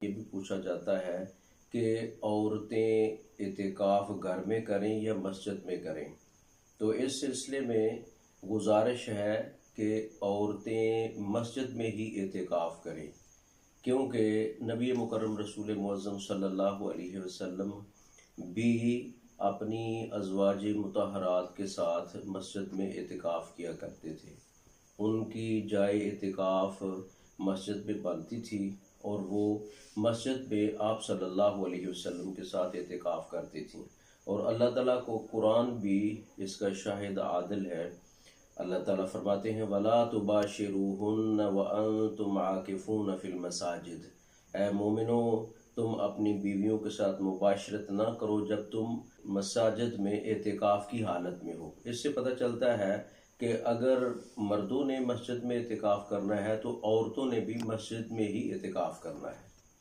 ये भी पूछा जाता है कि औरतें इतिकाफ घर में करें या मस्जिद में करें। तो इस सिलसिले में गुजारिश है कि औरतें मस्जिद में ही इतिकाफ करें, क्योंकि नबी मुकर्रम रसूल मुअज़्ज़म सल्लल्लाहु अलैहि वसल्लम भी अपनी अज़वाज मुतहरात के साथ मस्जिद में इतिकाफ किया करते थे। उनकी जाए इतिकाफ मस्जिद में बनती थी और वो मस्जिद में आप सल्लल्लाहु अलैहि वसल्लम के साथ इतिकाफ करती थी। और अल्लाह ताला को कुरान भी इसका शाहिद आदिल है। अल्लाह ताला फरमाते हैं, वला तुबाशिरूहुन्ना व अंतुम आकिफून फिल मसाजिद। ऐ मोमिनो, तुम अपनी बीवियों के साथ मुबाशरत ना करो जब तुम मसाजिद में एतिकाफ की हालत में हो। इससे पता चलता है कि अगर मर्दों ने मस्जिद में एतिकाफ करना है तो औरतों ने भी मस्जिद में ही एतिकाफ करना है।